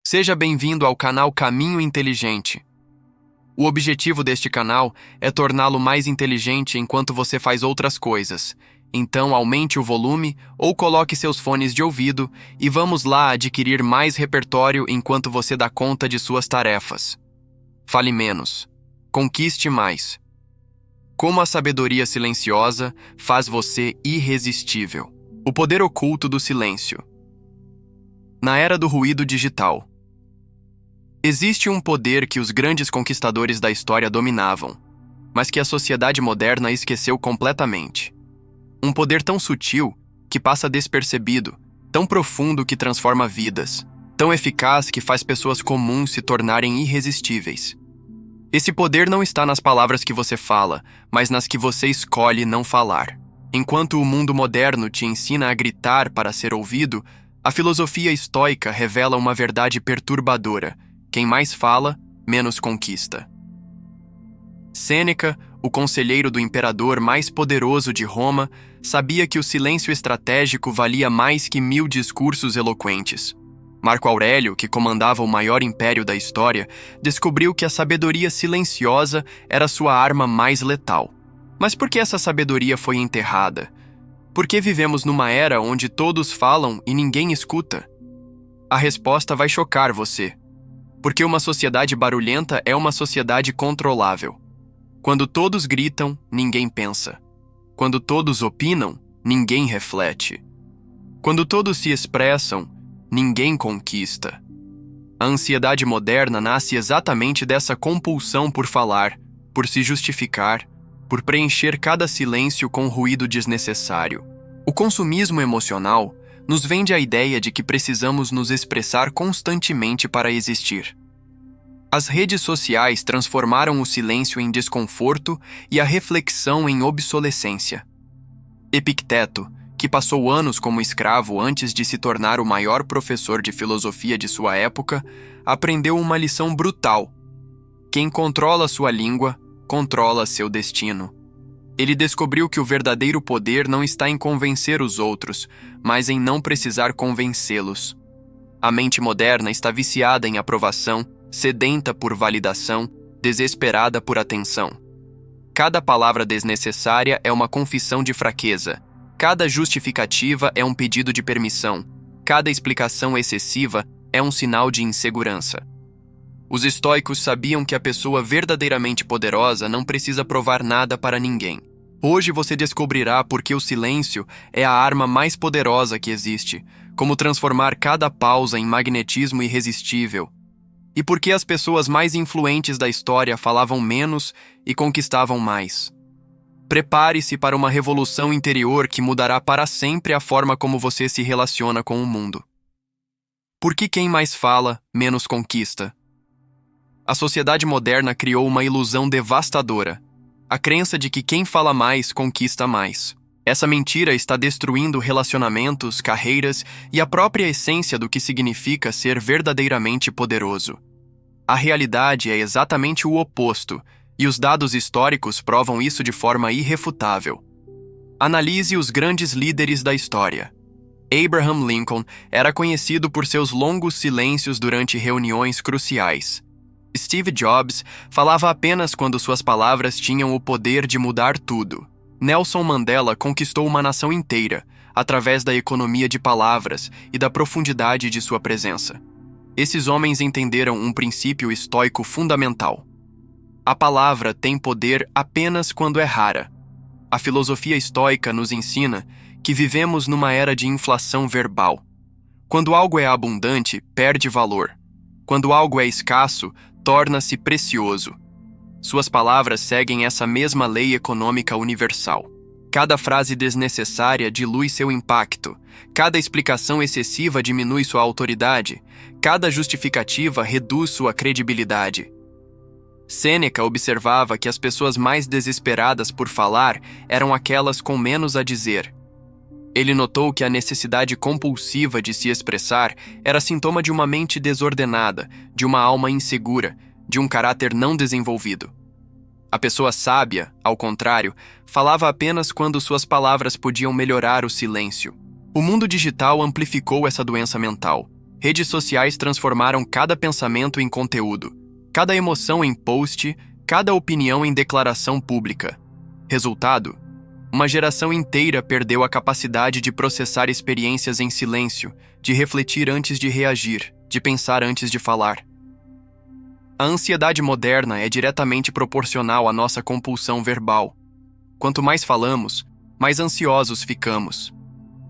Seja bem-vindo ao canal Caminho Inteligente. O objetivo deste canal é torná-lo mais inteligente enquanto você faz outras coisas. Então, aumente o volume ou coloque seus fones de ouvido e vamos lá adquirir mais repertório enquanto você dá conta de suas tarefas. Fale menos. Conquiste mais. Como a sabedoria silenciosa faz você irresistível. O poder oculto do silêncio. Na era do ruído digital, existe um poder que os grandes conquistadores da história dominavam, mas que a sociedade moderna esqueceu completamente. Um poder tão sutil que passa despercebido, tão profundo que transforma vidas, tão eficaz que faz pessoas comuns se tornarem irresistíveis. Esse poder não está nas palavras que você fala, mas nas que você escolhe não falar. Enquanto o mundo moderno te ensina a gritar para ser ouvido, a filosofia estoica revela uma verdade perturbadora: quem mais fala, menos conquista. Sêneca, o conselheiro do imperador mais poderoso de Roma, sabia que o silêncio estratégico valia mais que 1000 discursos eloquentes. Marco Aurélio, que comandava o maior império da história, descobriu que a sabedoria silenciosa era sua arma mais letal. Mas por que essa sabedoria foi enterrada? Por que vivemos numa era onde todos falam e ninguém escuta? A resposta vai chocar você. Porque uma sociedade barulhenta é uma sociedade controlável. Quando todos gritam, ninguém pensa. Quando todos opinam, ninguém reflete. Quando todos se expressam, ninguém conquista. A ansiedade moderna nasce exatamente dessa compulsão por falar, por se justificar, por preencher cada silêncio com ruído desnecessário. O consumismo emocional nos vende a ideia de que precisamos nos expressar constantemente para existir. As redes sociais transformaram o silêncio em desconforto e a reflexão em obsolescência. Epicteto, que passou anos como escravo antes de se tornar o maior professor de filosofia de sua época, aprendeu uma lição brutal. Quem controla sua língua, controla seu destino. Ele descobriu que o verdadeiro poder não está em convencer os outros, mas em não precisar convencê-los. A mente moderna está viciada em aprovação, sedenta por validação, desesperada por atenção. Cada palavra desnecessária é uma confissão de fraqueza. Cada justificativa é um pedido de permissão. Cada explicação excessiva é um sinal de insegurança. Os estoicos sabiam que a pessoa verdadeiramente poderosa não precisa provar nada para ninguém. Hoje você descobrirá por que o silêncio é a arma mais poderosa que existe, como transformar cada pausa em magnetismo irresistível, e por que as pessoas mais influentes da história falavam menos e conquistavam mais. Prepare-se para uma revolução interior que mudará para sempre a forma como você se relaciona com o mundo. Por que quem mais fala, menos conquista? A sociedade moderna criou uma ilusão devastadora: a crença de que quem fala mais conquista mais. Essa mentira está destruindo relacionamentos, carreiras e a própria essência do que significa ser verdadeiramente poderoso. A realidade é exatamente o oposto, e os dados históricos provam isso de forma irrefutável. Analise os grandes líderes da história. Abraham Lincoln era conhecido por seus longos silêncios durante reuniões cruciais. Steve Jobs falava apenas quando suas palavras tinham o poder de mudar tudo. Nelson Mandela conquistou uma nação inteira, através da economia de palavras e da profundidade de sua presença. Esses homens entenderam um princípio estoico fundamental: a palavra tem poder apenas quando é rara. A filosofia estoica nos ensina que vivemos numa era de inflação verbal. Quando algo é abundante, perde valor. Quando algo é escasso, torna-se precioso. Suas palavras seguem essa mesma lei econômica universal. Cada frase desnecessária dilui seu impacto. Cada explicação excessiva diminui sua autoridade. Cada justificativa reduz sua credibilidade. Sêneca observava que as pessoas mais desesperadas por falar eram aquelas com menos a dizer. Ele notou que a necessidade compulsiva de se expressar era sintoma de uma mente desordenada, de uma alma insegura, de um caráter não desenvolvido. A pessoa sábia, ao contrário, falava apenas quando suas palavras podiam melhorar o silêncio. O mundo digital amplificou essa doença mental. Redes sociais transformaram cada pensamento em conteúdo, cada emoção em post, cada opinião em declaração pública. Resultado: uma geração inteira perdeu a capacidade de processar experiências em silêncio, de refletir antes de reagir, de pensar antes de falar. A ansiedade moderna é diretamente proporcional à nossa compulsão verbal. Quanto mais falamos, mais ansiosos ficamos.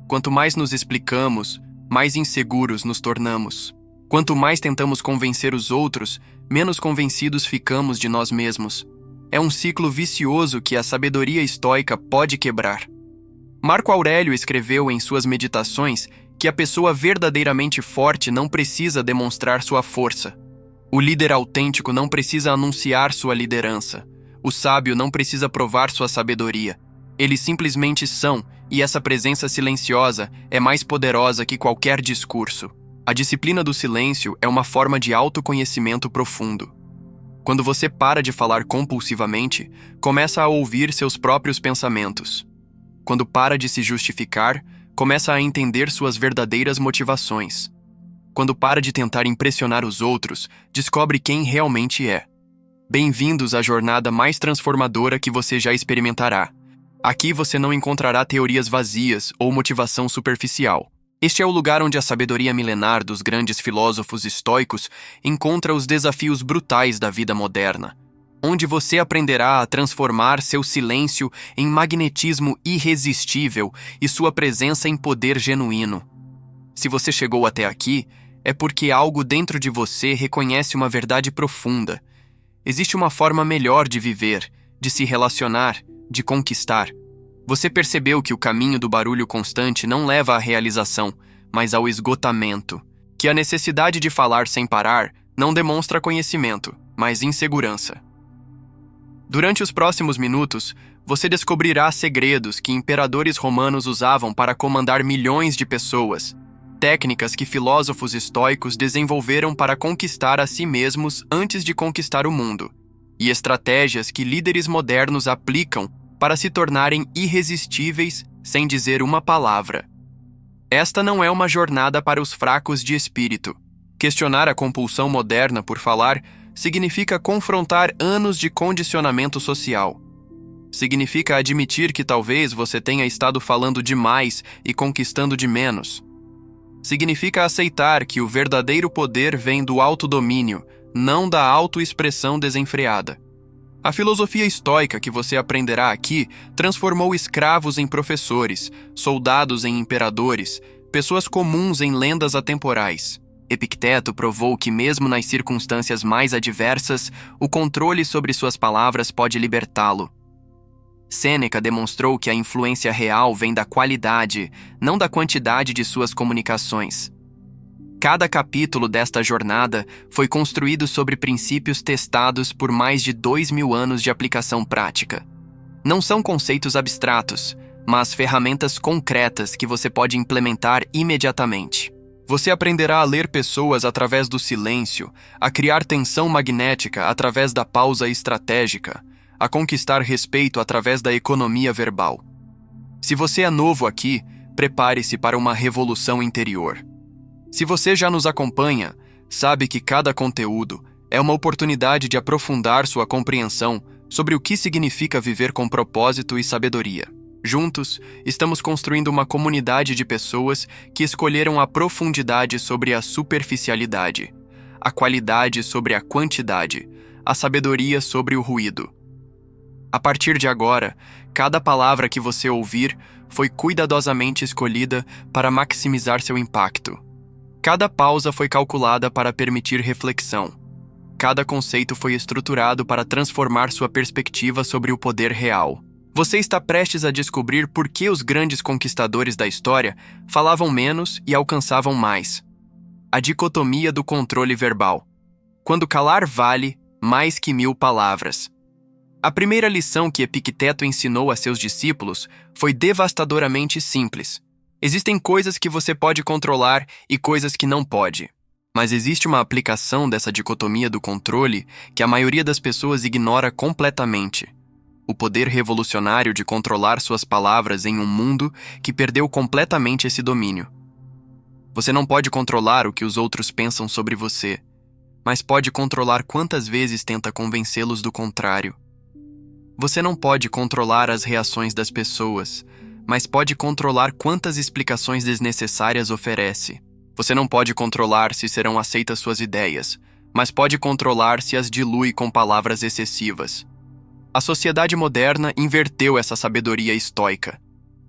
Quanto mais nos explicamos, mais inseguros nos tornamos. Quanto mais tentamos convencer os outros, menos convencidos ficamos de nós mesmos. É um ciclo vicioso que a sabedoria estoica pode quebrar. Marco Aurélio escreveu em suas Meditações que a pessoa verdadeiramente forte não precisa demonstrar sua força. O líder autêntico não precisa anunciar sua liderança. O sábio não precisa provar sua sabedoria. Eles simplesmente são, e essa presença silenciosa é mais poderosa que qualquer discurso. A disciplina do silêncio é uma forma de autoconhecimento profundo. Quando você para de falar compulsivamente, começa a ouvir seus próprios pensamentos. Quando para de se justificar, começa a entender suas verdadeiras motivações. Quando para de tentar impressionar os outros, descobre quem realmente é. Bem-vindos à jornada mais transformadora que você já experimentará. Aqui você não encontrará teorias vazias ou motivação superficial. Este é o lugar onde a sabedoria milenar dos grandes filósofos estoicos encontra os desafios brutais da vida moderna, onde você aprenderá a transformar seu silêncio em magnetismo irresistível e sua presença em poder genuíno. Se você chegou até aqui, é porque algo dentro de você reconhece uma verdade profunda. Existe uma forma melhor de viver, de se relacionar, de conquistar. Você percebeu que o caminho do barulho constante não leva à realização, mas ao esgotamento. Que a necessidade de falar sem parar não demonstra conhecimento, mas insegurança. Durante os próximos minutos, você descobrirá segredos que imperadores romanos usavam para comandar milhões de pessoas, técnicas que filósofos estoicos desenvolveram para conquistar a si mesmos antes de conquistar o mundo, e estratégias que líderes modernos aplicam para se tornarem irresistíveis sem dizer uma palavra. Esta não é uma jornada para os fracos de espírito. Questionar a compulsão moderna por falar significa confrontar anos de condicionamento social. Significa admitir que talvez você tenha estado falando demais e conquistando de menos. Significa aceitar que o verdadeiro poder vem do autodomínio, não da autoexpressão desenfreada. A filosofia estoica que você aprenderá aqui transformou escravos em professores, soldados em imperadores, pessoas comuns em lendas atemporais. Epicteto provou que mesmo nas circunstâncias mais adversas, o controle sobre suas palavras pode libertá-lo. Sêneca demonstrou que a influência real vem da qualidade, não da quantidade de suas comunicações. Cada capítulo desta jornada foi construído sobre princípios testados por mais de 2000 anos de aplicação prática. Não são conceitos abstratos, mas ferramentas concretas que você pode implementar imediatamente. Você aprenderá a ler pessoas através do silêncio, a criar tensão magnética através da pausa estratégica, a conquistar respeito através da economia verbal. Se você é novo aqui, prepare-se para uma revolução interior. Se você já nos acompanha, sabe que cada conteúdo é uma oportunidade de aprofundar sua compreensão sobre o que significa viver com propósito e sabedoria. Juntos, estamos construindo uma comunidade de pessoas que escolheram a profundidade sobre a superficialidade, a qualidade sobre a quantidade, a sabedoria sobre o ruído. A partir de agora, cada palavra que você ouvir foi cuidadosamente escolhida para maximizar seu impacto. Cada pausa foi calculada para permitir reflexão. Cada conceito foi estruturado para transformar sua perspectiva sobre o poder real. Você está prestes a descobrir por que os grandes conquistadores da história falavam menos e alcançavam mais. A dicotomia do controle verbal. Quando calar vale mais que 1000 palavras. A primeira lição que Epicteto ensinou a seus discípulos foi devastadoramente simples. Existem coisas que você pode controlar e coisas que não pode. Mas existe uma aplicação dessa dicotomia do controle que a maioria das pessoas ignora completamente. O poder revolucionário de controlar suas palavras em um mundo que perdeu completamente esse domínio. Você não pode controlar o que os outros pensam sobre você, mas pode controlar quantas vezes tenta convencê-los do contrário. Você não pode controlar as reações das pessoas, mas pode controlar quantas explicações desnecessárias oferece. Você não pode controlar se serão aceitas suas ideias, mas pode controlar se as dilui com palavras excessivas. A sociedade moderna inverteu essa sabedoria estoica.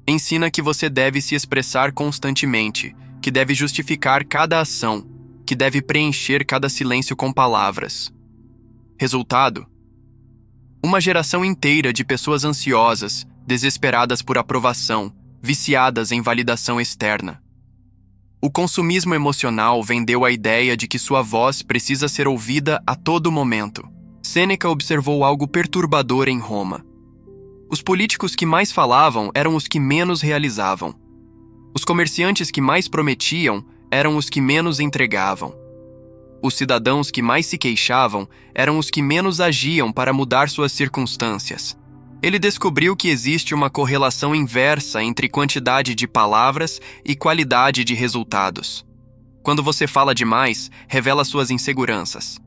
Ensina que você deve se expressar constantemente, que deve justificar cada ação, que deve preencher cada silêncio com palavras. Resultado: uma geração inteira de pessoas ansiosas, desesperadas por aprovação, viciadas em validação externa. O consumismo emocional vendeu a ideia de que sua voz precisa ser ouvida a todo momento. Sêneca observou algo perturbador em Roma. Os políticos que mais falavam eram os que menos realizavam. Os comerciantes que mais prometiam eram os que menos entregavam. Os cidadãos que mais se queixavam eram os que menos agiam para mudar suas circunstâncias. Ele descobriu que existe uma correlação inversa entre quantidade de palavras e qualidade de resultados. Quando você fala demais, revela suas inseguranças.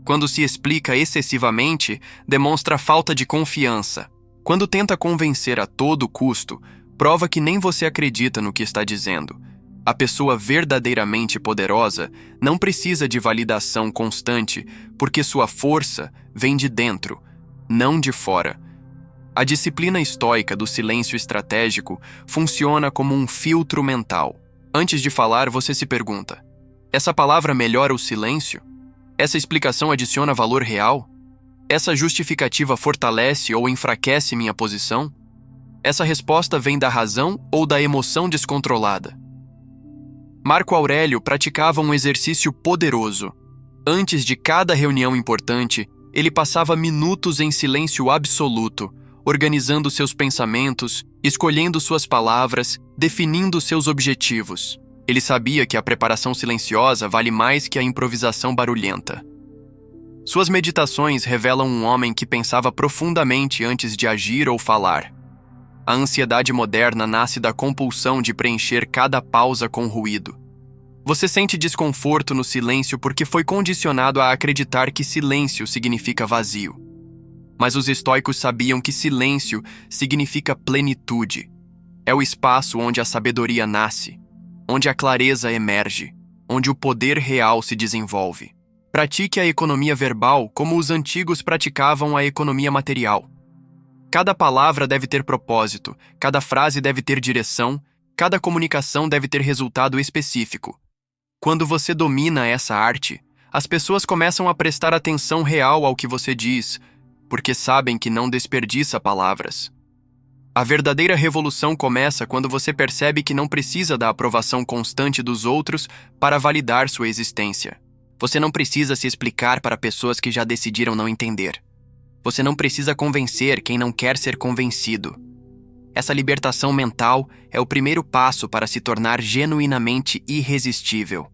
Quando se explica excessivamente, demonstra falta de confiança. Quando tenta convencer a todo custo, prova que nem você acredita no que está dizendo. A pessoa verdadeiramente poderosa não precisa de validação constante, porque sua força vem de dentro, não de fora. A disciplina estoica do silêncio estratégico funciona como um filtro mental. Antes de falar, você se pergunta: essa palavra melhora o silêncio? Essa explicação adiciona valor real? Essa justificativa fortalece ou enfraquece minha posição? Essa resposta vem da razão ou da emoção descontrolada? Marco Aurélio praticava um exercício poderoso. Antes de cada reunião importante, ele passava minutos em silêncio absoluto, organizando seus pensamentos, escolhendo suas palavras, definindo seus objetivos. Ele sabia que a preparação silenciosa vale mais que a improvisação barulhenta. Suas meditações revelam um homem que pensava profundamente antes de agir ou falar. A ansiedade moderna nasce da compulsão de preencher cada pausa com ruído. Você sente desconforto no silêncio porque foi condicionado a acreditar que silêncio significa vazio. Mas os estoicos sabiam que silêncio significa plenitude. É o espaço onde a sabedoria nasce, onde a clareza emerge, onde o poder real se desenvolve. Pratique a economia verbal como os antigos praticavam a economia material. Cada palavra deve ter propósito, cada frase deve ter direção, cada comunicação deve ter resultado específico. Quando você domina essa arte, as pessoas começam a prestar atenção real ao que você diz, porque sabem que não desperdiça palavras. A verdadeira revolução começa quando você percebe que não precisa da aprovação constante dos outros para validar sua existência. Você não precisa se explicar para pessoas que já decidiram não entender. Você não precisa convencer quem não quer ser convencido. Essa libertação mental é o primeiro passo para se tornar genuinamente irresistível.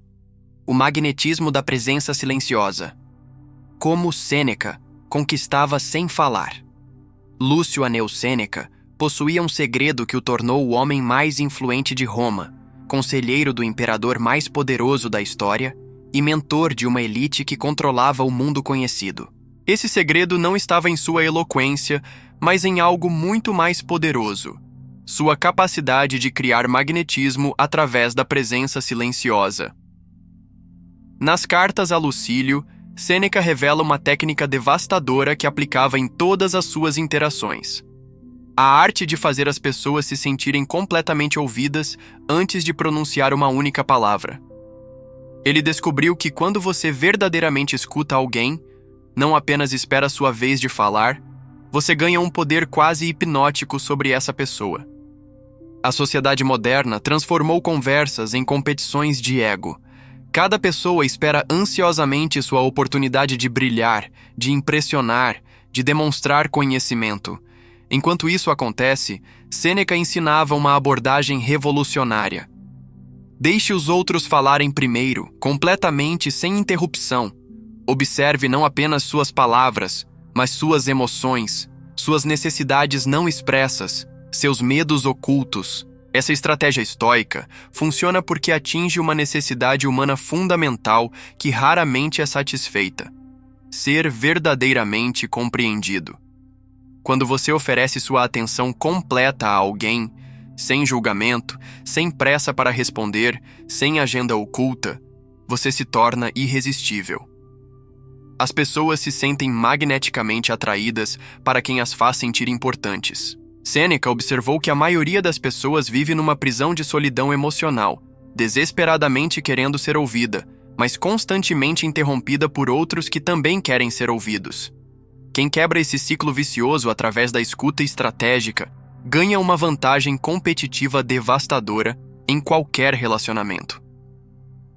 O magnetismo da presença silenciosa. Como Sêneca conquistava sem falar. Lúcio Aneu Sêneca possuía um segredo que o tornou o homem mais influente de Roma, conselheiro do imperador mais poderoso da história e mentor de uma elite que controlava o mundo conhecido. Esse segredo não estava em sua eloquência, mas em algo muito mais poderoso: sua capacidade de criar magnetismo através da presença silenciosa. Nas cartas a Lucílio, Sêneca revela uma técnica devastadora que aplicava em todas as suas interações. A arte de fazer as pessoas se sentirem completamente ouvidas antes de pronunciar uma única palavra. Ele descobriu que quando você verdadeiramente escuta alguém, não apenas espera a sua vez de falar, você ganha um poder quase hipnótico sobre essa pessoa. A sociedade moderna transformou conversas em competições de ego. Cada pessoa espera ansiosamente sua oportunidade de brilhar, de impressionar, de demonstrar conhecimento. Enquanto isso acontece, Sêneca ensinava uma abordagem revolucionária. Deixe os outros falarem primeiro, completamente sem interrupção. Observe não apenas suas palavras, mas suas emoções, suas necessidades não expressas, seus medos ocultos. Essa estratégia estoica funciona porque atinge uma necessidade humana fundamental que raramente é satisfeita: ser verdadeiramente compreendido. Quando você oferece sua atenção completa a alguém, sem julgamento, sem pressa para responder, sem agenda oculta, você se torna irresistível. As pessoas se sentem magneticamente atraídas para quem as faz sentir importantes. Sêneca observou que a maioria das pessoas vive numa prisão de solidão emocional, desesperadamente querendo ser ouvida, mas constantemente interrompida por outros que também querem ser ouvidos. Quem quebra esse ciclo vicioso através da escuta estratégica ganha uma vantagem competitiva devastadora em qualquer relacionamento.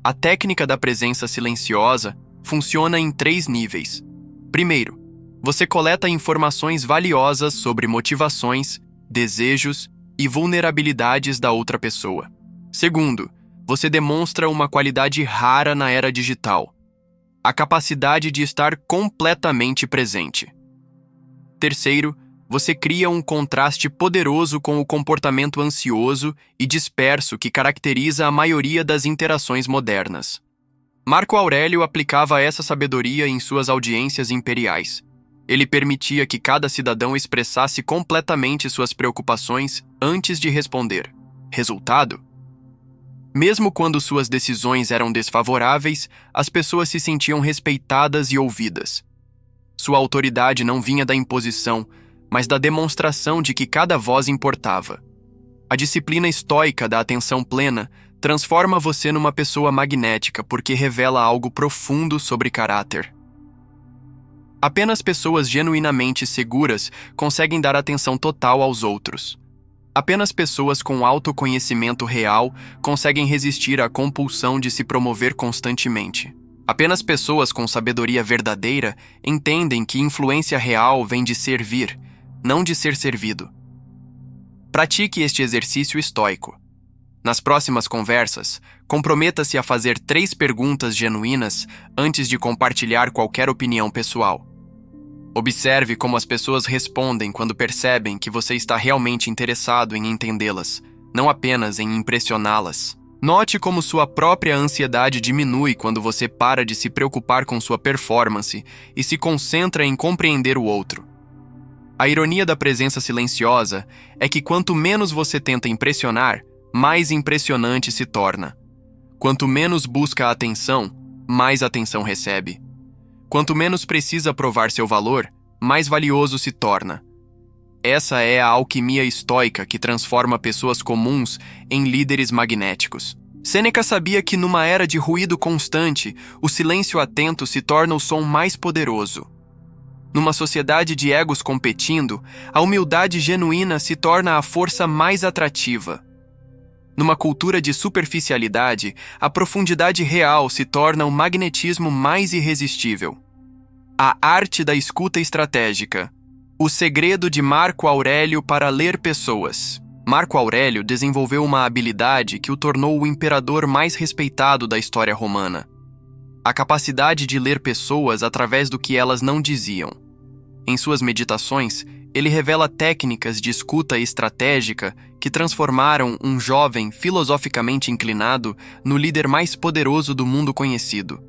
A técnica da presença silenciosa funciona em 3 níveis. Primeiro, você coleta informações valiosas sobre motivações, desejos e vulnerabilidades da outra pessoa. Segundo, você demonstra uma qualidade rara na era digital: a capacidade de estar completamente presente. Terceiro, você cria um contraste poderoso com o comportamento ansioso e disperso que caracteriza a maioria das interações modernas. Marco Aurélio aplicava essa sabedoria em suas audiências imperiais. Ele permitia que cada cidadão expressasse completamente suas preocupações antes de responder. Resultado? Mesmo quando suas decisões eram desfavoráveis, as pessoas se sentiam respeitadas e ouvidas. Sua autoridade não vinha da imposição, mas da demonstração de que cada voz importava. A disciplina estoica da atenção plena transforma você numa pessoa magnética porque revela algo profundo sobre caráter. Apenas pessoas genuinamente seguras conseguem dar atenção total aos outros. Apenas pessoas com autoconhecimento real conseguem resistir à compulsão de se promover constantemente. Apenas pessoas com sabedoria verdadeira entendem que influência real vem de servir, não de ser servido. Pratique este exercício estoico. Nas próximas conversas, comprometa-se a fazer 3 perguntas genuínas antes de compartilhar qualquer opinião pessoal. Observe como as pessoas respondem quando percebem que você está realmente interessado em entendê-las, não apenas em impressioná-las. Note como sua própria ansiedade diminui quando você para de se preocupar com sua performance e se concentra em compreender o outro. A ironia da presença silenciosa é que quanto menos você tenta impressionar, mais impressionante se torna. Quanto menos busca a atenção, mais atenção recebe. Quanto menos precisa provar seu valor, mais valioso se torna. Essa é a alquimia estoica que transforma pessoas comuns em líderes magnéticos. Sêneca sabia que numa era de ruído constante, o silêncio atento se torna o som mais poderoso. Numa sociedade de egos competindo, a humildade genuína se torna a força mais atrativa. Numa cultura de superficialidade, a profundidade real se torna o magnetismo mais irresistível. A arte da escuta estratégica. O segredo de Marco Aurélio para ler pessoas. Marco Aurélio desenvolveu uma habilidade que o tornou o imperador mais respeitado da história romana: a capacidade de ler pessoas através do que elas não diziam. Em suas meditações, ele revela técnicas de escuta estratégica que transformaram um jovem filosoficamente inclinado no líder mais poderoso do mundo conhecido.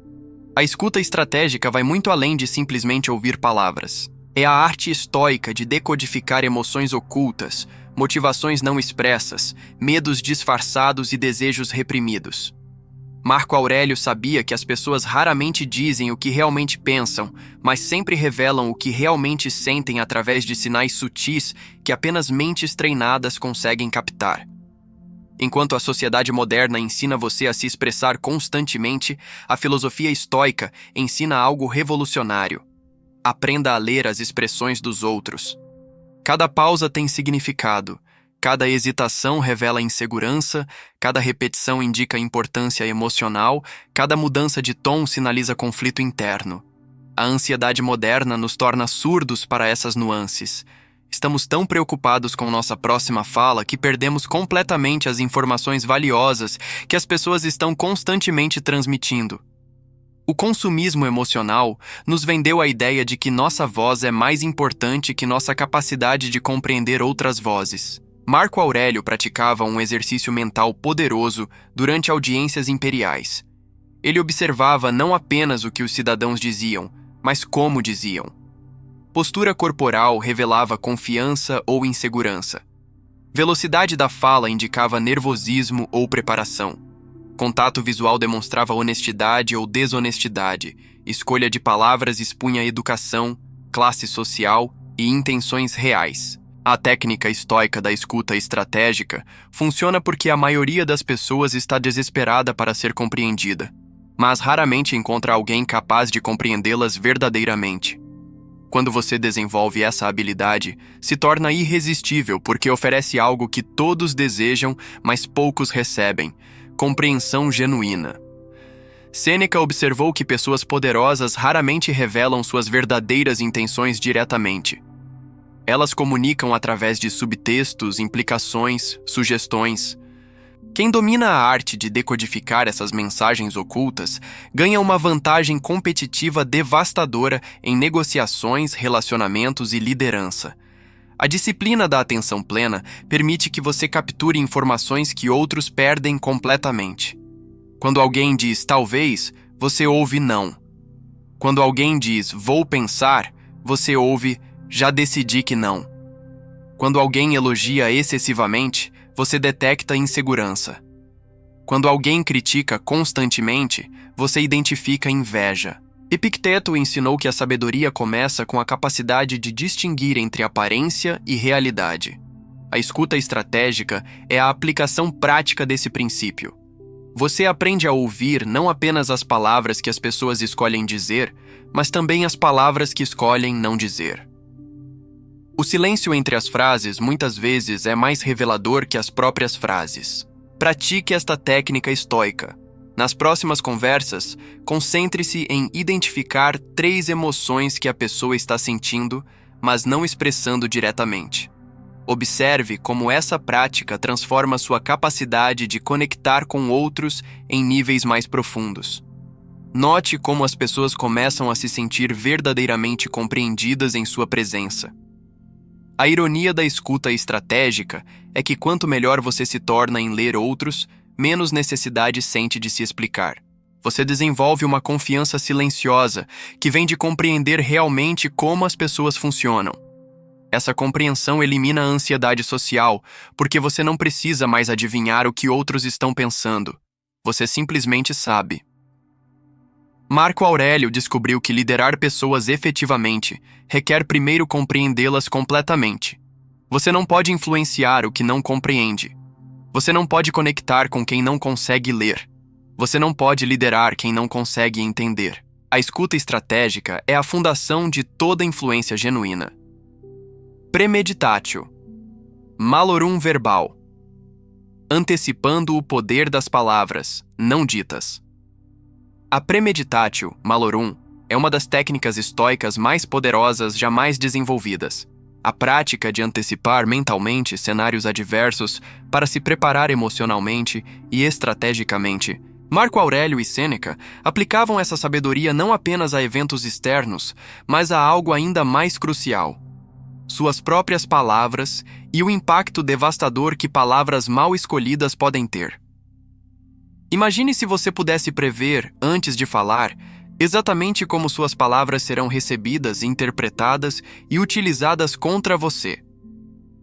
A escuta estratégica vai muito além de simplesmente ouvir palavras. É a arte estoica de decodificar emoções ocultas, motivações não expressas, medos disfarçados e desejos reprimidos. Marco Aurélio sabia que as pessoas raramente dizem o que realmente pensam, mas sempre revelam o que realmente sentem através de sinais sutis que apenas mentes treinadas conseguem captar. Enquanto a sociedade moderna ensina você a se expressar constantemente, a filosofia estoica ensina algo revolucionário: aprenda a ler as expressões dos outros. Cada pausa tem significado. Cada hesitação revela insegurança, cada repetição indica importância emocional, cada mudança de tom sinaliza conflito interno. A ansiedade moderna nos torna surdos para essas nuances. Estamos tão preocupados com nossa próxima fala que perdemos completamente as informações valiosas que as pessoas estão constantemente transmitindo. O consumismo emocional nos vendeu a ideia de que nossa voz é mais importante que nossa capacidade de compreender outras vozes. Marco Aurélio praticava um exercício mental poderoso durante audiências imperiais. Ele observava não apenas o que os cidadãos diziam, mas como diziam. Postura corporal revelava confiança ou insegurança. Velocidade da fala indicava nervosismo ou preparação. Contato visual demonstrava honestidade ou desonestidade. Escolha de palavras expunha educação, classe social e intenções reais. A técnica estoica da escuta estratégica funciona porque a maioria das pessoas está desesperada para ser compreendida, mas raramente encontra alguém capaz de compreendê-las verdadeiramente. Quando você desenvolve essa habilidade, se torna irresistível porque oferece algo que todos desejam, mas poucos recebem: compreensão genuína. Sêneca observou que pessoas poderosas raramente revelam suas verdadeiras intenções diretamente. Elas comunicam através de subtextos, implicações, sugestões. Quem domina a arte de decodificar essas mensagens ocultas ganha uma vantagem competitiva devastadora em negociações, relacionamentos e liderança. A disciplina da atenção plena permite que você capture informações que outros perdem completamente. Quando alguém diz talvez, você ouve não. Quando alguém diz vou pensar, você ouve já decidi que não. Quando alguém elogia excessivamente, você detecta insegurança. Quando alguém critica constantemente, você identifica inveja. Epicteto ensinou que a sabedoria começa com a capacidade de distinguir entre aparência e realidade. A escuta estratégica é a aplicação prática desse princípio. Você aprende a ouvir não apenas as palavras que as pessoas escolhem dizer, mas também as palavras que escolhem não dizer. O silêncio entre as frases muitas vezes é mais revelador que as próprias frases. Pratique esta técnica estoica. Nas próximas conversas, concentre-se em identificar 3 emoções que a pessoa está sentindo, mas não expressando diretamente. Observe como essa prática transforma sua capacidade de conectar com outros em níveis mais profundos. Note como as pessoas começam a se sentir verdadeiramente compreendidas em sua presença. A ironia da escuta estratégica é que quanto melhor você se torna em ler outros, menos necessidade sente de se explicar. Você desenvolve uma confiança silenciosa que vem de compreender realmente como as pessoas funcionam. Essa compreensão elimina a ansiedade social, porque você não precisa mais adivinhar o que outros estão pensando. Você simplesmente sabe. Marco Aurélio descobriu que liderar pessoas efetivamente requer primeiro compreendê-las completamente. Você não pode influenciar o que não compreende. Você não pode conectar com quem não consegue ler. Você não pode liderar quem não consegue entender. A escuta estratégica é a fundação de toda influência genuína. Premeditatio. Malorum verbal. Antecipando o poder das palavras, não ditas. A premeditatio malorum é uma das técnicas estoicas mais poderosas jamais desenvolvidas. A prática de antecipar mentalmente cenários adversos para se preparar emocionalmente e estrategicamente. Marco Aurélio e Sêneca aplicavam essa sabedoria não apenas a eventos externos, mas a algo ainda mais crucial: suas próprias palavras e o impacto devastador que palavras mal escolhidas podem ter. Imagine se você pudesse prever, antes de falar, exatamente como suas palavras serão recebidas, interpretadas e utilizadas contra você.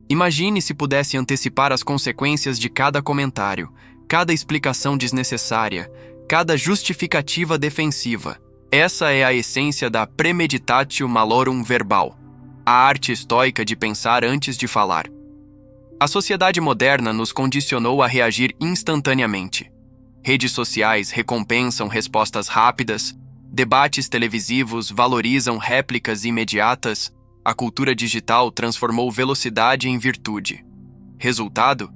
Imagine se pudesse antecipar as consequências de cada comentário, cada explicação desnecessária, cada justificativa defensiva. Essa é a essência da premeditatio malorum verbal, a arte estoica de pensar antes de falar. A sociedade moderna nos condicionou a reagir instantaneamente. Redes sociais recompensam respostas rápidas, debates televisivos valorizam réplicas imediatas, a cultura digital transformou velocidade em virtude. Resultado?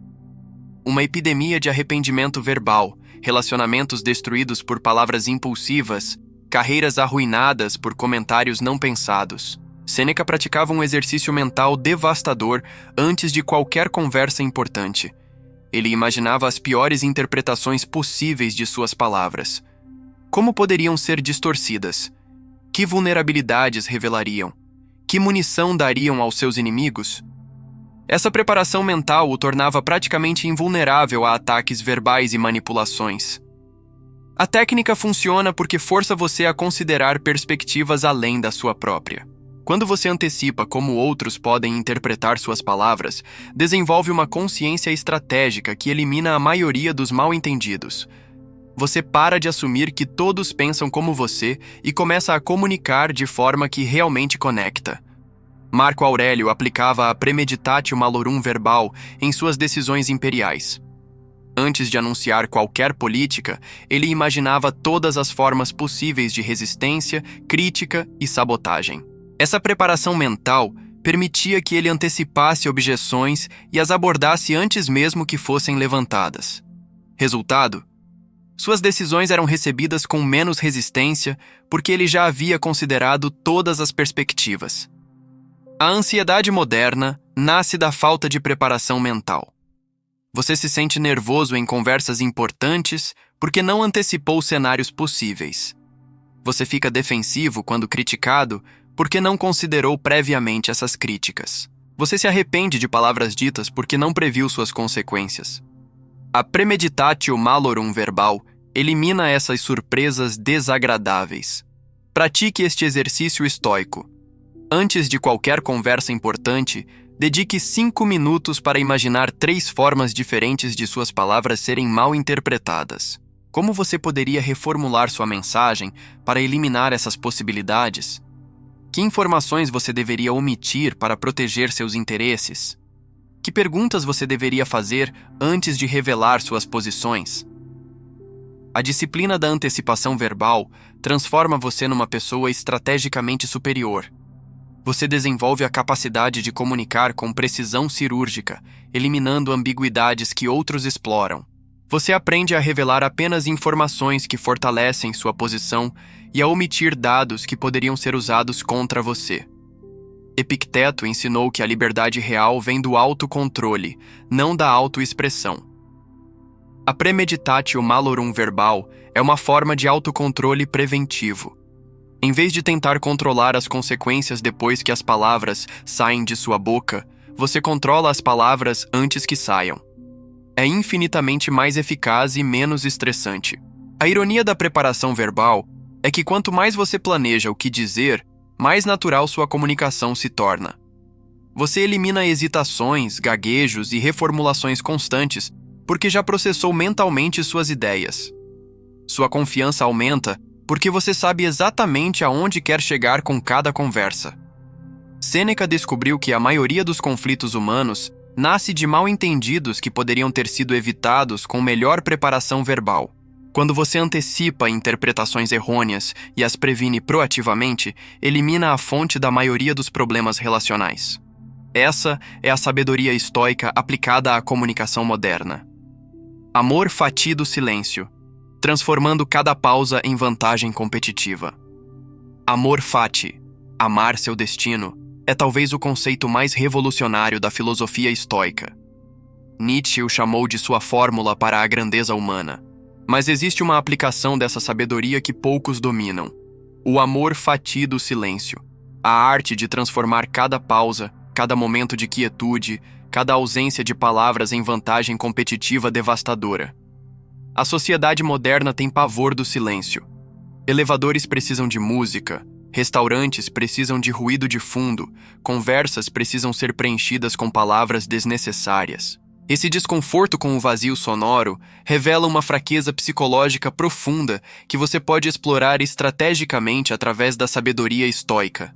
Uma epidemia de arrependimento verbal, relacionamentos destruídos por palavras impulsivas, carreiras arruinadas por comentários não pensados. Sêneca praticava um exercício mental devastador antes de qualquer conversa importante. Ele imaginava as piores interpretações possíveis de suas palavras. Como poderiam ser distorcidas? Que vulnerabilidades revelariam? Que munição dariam aos seus inimigos? Essa preparação mental o tornava praticamente invulnerável a ataques verbais e manipulações. A técnica funciona porque força você a considerar perspectivas além da sua própria. Quando você antecipa como outros podem interpretar suas palavras, desenvolve uma consciência estratégica que elimina a maioria dos mal-entendidos. Você para de assumir que todos pensam como você e começa a comunicar de forma que realmente conecta. Marco Aurélio aplicava a premeditatio malorum verbal em suas decisões imperiais. Antes de anunciar qualquer política, ele imaginava todas as formas possíveis de resistência, crítica e sabotagem. Essa preparação mental permitia que ele antecipasse objeções e as abordasse antes mesmo que fossem levantadas. Resultado: suas decisões eram recebidas com menos resistência porque ele já havia considerado todas as perspectivas. A ansiedade moderna nasce da falta de preparação mental. Você se sente nervoso em conversas importantes porque não antecipou cenários possíveis. Você fica defensivo quando criticado porque não considerou previamente essas críticas. Você se arrepende de palavras ditas porque não previu suas consequências. A premeditatio malorum verbal elimina essas surpresas desagradáveis. Pratique este exercício estoico. Antes de qualquer conversa importante, dedique 5 minutos para imaginar 3 formas diferentes de suas palavras serem mal interpretadas. Como você poderia reformular sua mensagem para eliminar essas possibilidades? Que informações você deveria omitir para proteger seus interesses? Que perguntas você deveria fazer antes de revelar suas posições? A disciplina da antecipação verbal transforma você numa pessoa estrategicamente superior. Você desenvolve a capacidade de comunicar com precisão cirúrgica, eliminando ambiguidades que outros exploram. Você aprende a revelar apenas informações que fortalecem sua posição e a omitir dados que poderiam ser usados contra você. Epicteto ensinou que a liberdade real vem do autocontrole, não da autoexpressão. A premeditatio malorum verbal é uma forma de autocontrole preventivo. Em vez de tentar controlar as consequências depois que as palavras saem de sua boca, você controla as palavras antes que saiam. É infinitamente mais eficaz e menos estressante. A ironia da preparação verbal é que quanto mais você planeja o que dizer, mais natural sua comunicação se torna. Você elimina hesitações, gaguejos e reformulações constantes porque já processou mentalmente suas ideias. Sua confiança aumenta porque você sabe exatamente aonde quer chegar com cada conversa. Sêneca descobriu que a maioria dos conflitos humanos nasce de mal-entendidos que poderiam ter sido evitados com melhor preparação verbal. Quando você antecipa interpretações errôneas e as previne proativamente, elimina a fonte da maioria dos problemas relacionais. Essa é a sabedoria estoica aplicada à comunicação moderna. Amor fati do silêncio, transformando cada pausa em vantagem competitiva. Amor fati, amar seu destino, é talvez o conceito mais revolucionário da filosofia estoica. Nietzsche o chamou de sua fórmula para a grandeza humana. Mas existe uma aplicação dessa sabedoria que poucos dominam: o amor fati do silêncio, a arte de transformar cada pausa, cada momento de quietude, cada ausência de palavras em vantagem competitiva devastadora. A sociedade moderna tem pavor do silêncio. Elevadores precisam de música, restaurantes precisam de ruído de fundo, conversas precisam ser preenchidas com palavras desnecessárias. Esse desconforto com o vazio sonoro revela uma fraqueza psicológica profunda que você pode explorar estrategicamente através da sabedoria estoica.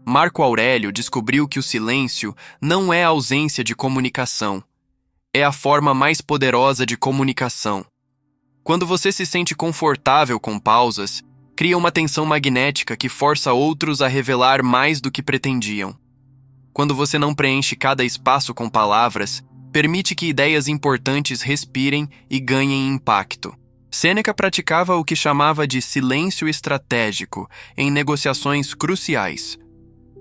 Marco Aurélio descobriu que o silêncio não é a ausência de comunicação. É a forma mais poderosa de comunicação. Quando você se sente confortável com pausas, cria uma tensão magnética que força outros a revelar mais do que pretendiam. Quando você não preenche cada espaço com palavras, permite que ideias importantes respirem e ganhem impacto. Sêneca praticava o que chamava de silêncio estratégico em negociações cruciais.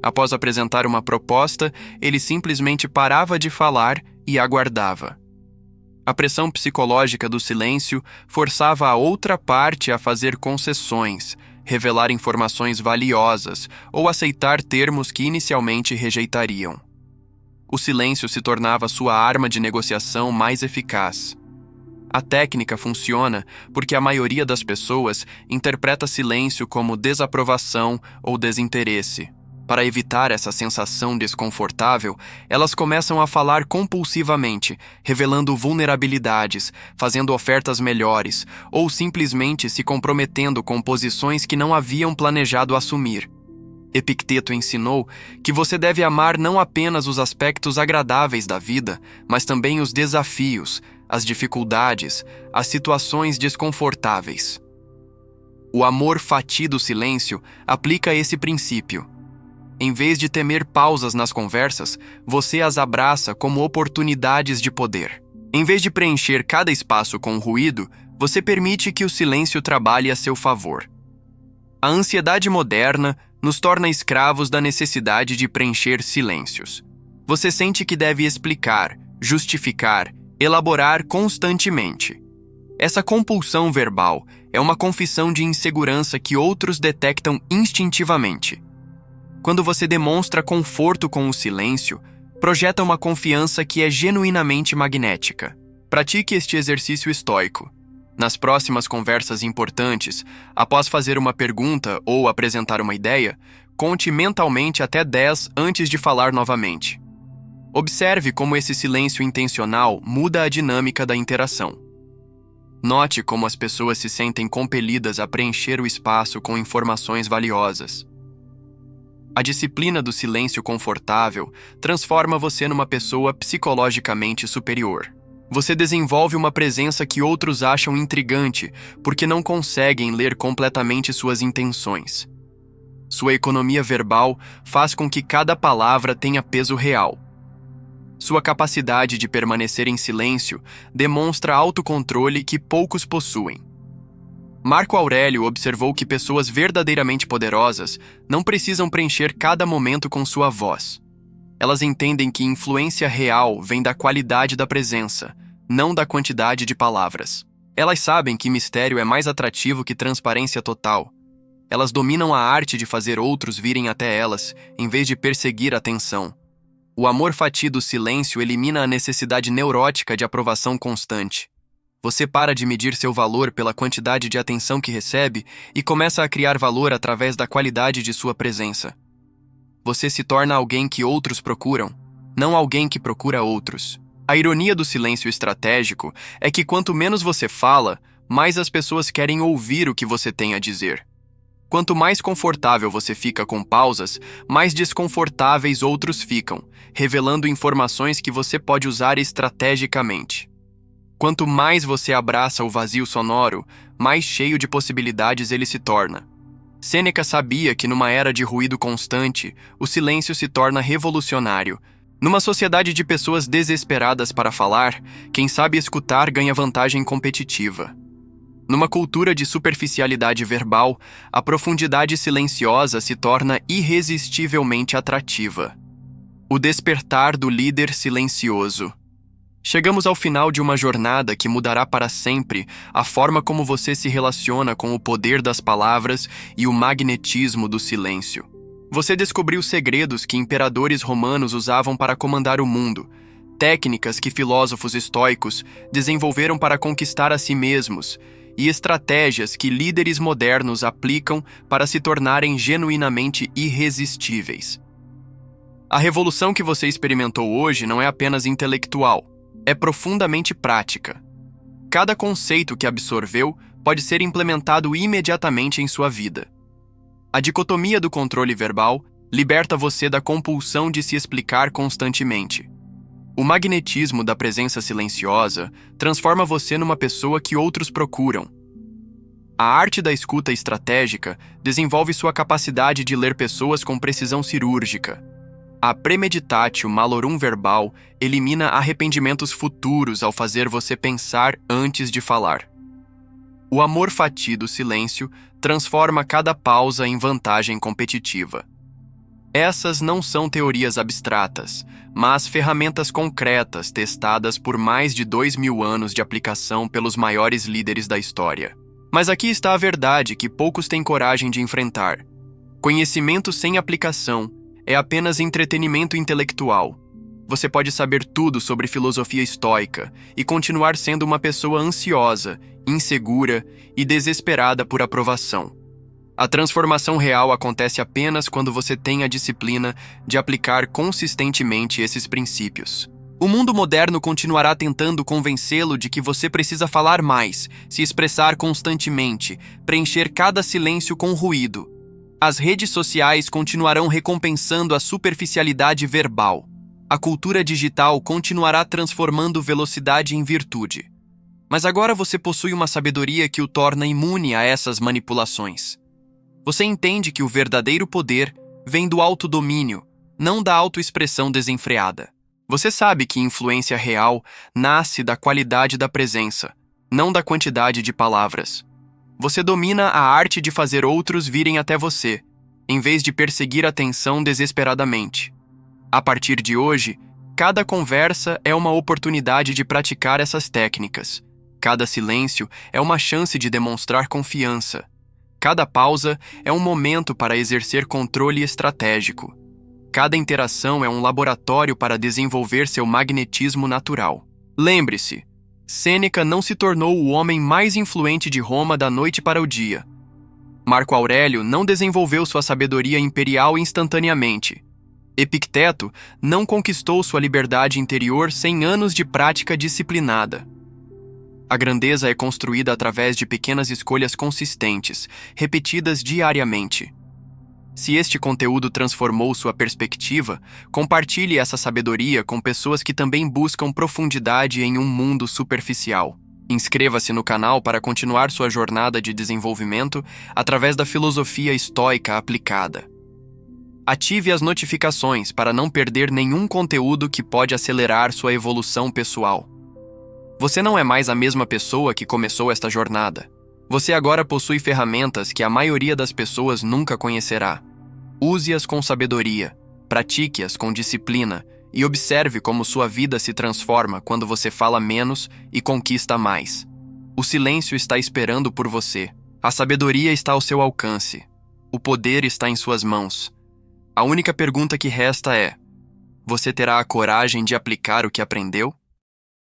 Após apresentar uma proposta, ele simplesmente parava de falar e aguardava. A pressão psicológica do silêncio forçava a outra parte a fazer concessões, revelar informações valiosas ou aceitar termos que inicialmente rejeitariam. O silêncio se tornava sua arma de negociação mais eficaz. A técnica funciona porque a maioria das pessoas interpreta silêncio como desaprovação ou desinteresse. Para evitar essa sensação desconfortável, elas começam a falar compulsivamente, revelando vulnerabilidades, fazendo ofertas melhores ou simplesmente se comprometendo com posições que não haviam planejado assumir. Epicteto ensinou que você deve amar não apenas os aspectos agradáveis da vida, mas também os desafios, as dificuldades, as situações desconfortáveis. O amor fati do silêncio aplica esse princípio. Em vez de temer pausas nas conversas, você as abraça como oportunidades de poder. Em vez de preencher cada espaço com ruído, você permite que o silêncio trabalhe a seu favor. A ansiedade moderna nos torna escravos da necessidade de preencher silêncios. Você sente que deve explicar, justificar, elaborar constantemente. Essa compulsão verbal é uma confissão de insegurança que outros detectam instintivamente. Quando você demonstra conforto com o silêncio, projeta uma confiança que é genuinamente magnética. Pratique este exercício estoico. Nas próximas conversas importantes, após fazer uma pergunta ou apresentar uma ideia, conte mentalmente até 10 antes de falar novamente. Observe como esse silêncio intencional muda a dinâmica da interação. Note como as pessoas se sentem compelidas a preencher o espaço com informações valiosas. A disciplina do silêncio confortável transforma você numa pessoa psicologicamente superior. Você desenvolve uma presença que outros acham intrigante porque não conseguem ler completamente suas intenções. Sua economia verbal faz com que cada palavra tenha peso real. Sua capacidade de permanecer em silêncio demonstra autocontrole que poucos possuem. Marco Aurélio observou que pessoas verdadeiramente poderosas não precisam preencher cada momento com sua voz. Elas entendem que influência real vem da qualidade da presença, não da quantidade de palavras. Elas sabem que mistério é mais atrativo que transparência total. Elas dominam a arte de fazer outros virem até elas, em vez de perseguir a atenção. O amor fati do silêncio elimina a necessidade neurótica de aprovação constante. Você para de medir seu valor pela quantidade de atenção que recebe e começa a criar valor através da qualidade de sua presença. Você se torna alguém que outros procuram, não alguém que procura outros. A ironia do silêncio estratégico é que quanto menos você fala, mais as pessoas querem ouvir o que você tem a dizer. Quanto mais confortável você fica com pausas, mais desconfortáveis outros ficam, revelando informações que você pode usar estrategicamente. Quanto mais você abraça o vazio sonoro, mais cheio de possibilidades ele se torna. Sêneca sabia que numa era de ruído constante, o silêncio se torna revolucionário. Numa sociedade de pessoas desesperadas para falar, quem sabe escutar ganha vantagem competitiva. Numa cultura de superficialidade verbal, a profundidade silenciosa se torna irresistivelmente atrativa. O despertar do líder silencioso. Chegamos ao final de uma jornada que mudará para sempre a forma como você se relaciona com o poder das palavras e o magnetismo do silêncio. Você descobriu segredos que imperadores romanos usavam para comandar o mundo, técnicas que filósofos estoicos desenvolveram para conquistar a si mesmos e estratégias que líderes modernos aplicam para se tornarem genuinamente irresistíveis. A revolução que você experimentou hoje não é apenas intelectual, é profundamente prática. Cada conceito que absorveu pode ser implementado imediatamente em sua vida. A dicotomia do controle verbal liberta você da compulsão de se explicar constantemente. O magnetismo da presença silenciosa transforma você numa pessoa que outros procuram. A arte da escuta estratégica desenvolve sua capacidade de ler pessoas com precisão cirúrgica. A premeditatio malorum verbal elimina arrependimentos futuros ao fazer você pensar antes de falar. O amor fati do silêncio transforma cada pausa em vantagem competitiva. Essas não são teorias abstratas, mas ferramentas concretas testadas por mais de 2000 anos de aplicação pelos maiores líderes da história. Mas aqui está a verdade que poucos têm coragem de enfrentar. Conhecimento sem aplicação é apenas entretenimento intelectual. Você pode saber tudo sobre filosofia estoica e continuar sendo uma pessoa ansiosa, insegura e desesperada por aprovação. A transformação real acontece apenas quando você tem a disciplina de aplicar consistentemente esses princípios. O mundo moderno continuará tentando convencê-lo de que você precisa falar mais, se expressar constantemente, preencher cada silêncio com ruído. As redes sociais continuarão recompensando a superficialidade verbal. A cultura digital continuará transformando velocidade em virtude. Mas agora você possui uma sabedoria que o torna imune a essas manipulações. Você entende que o verdadeiro poder vem do autodomínio, não da autoexpressão desenfreada. Você sabe que influência real nasce da qualidade da presença, não da quantidade de palavras. Você domina a arte de fazer outros virem até você, em vez de perseguir atenção desesperadamente. A partir de hoje, cada conversa é uma oportunidade de praticar essas técnicas. Cada silêncio é uma chance de demonstrar confiança. Cada pausa é um momento para exercer controle estratégico. Cada interação é um laboratório para desenvolver seu magnetismo natural. Lembre-se, Sêneca não se tornou o homem mais influente de Roma da noite para o dia. Marco Aurélio não desenvolveu sua sabedoria imperial instantaneamente. Epicteto não conquistou sua liberdade interior sem anos de prática disciplinada. A grandeza é construída através de pequenas escolhas consistentes, repetidas diariamente. Se este conteúdo transformou sua perspectiva, compartilhe essa sabedoria com pessoas que também buscam profundidade em um mundo superficial. Inscreva-se no canal para continuar sua jornada de desenvolvimento através da filosofia estoica aplicada. Ative as notificações para não perder nenhum conteúdo que pode acelerar sua evolução pessoal. Você não é mais a mesma pessoa que começou esta jornada. Você agora possui ferramentas que a maioria das pessoas nunca conhecerá. Use-as com sabedoria, pratique-as com disciplina e observe como sua vida se transforma quando você fala menos e conquista mais. O silêncio está esperando por você. A sabedoria está ao seu alcance. O poder está em suas mãos. A única pergunta que resta é: você terá a coragem de aplicar o que aprendeu?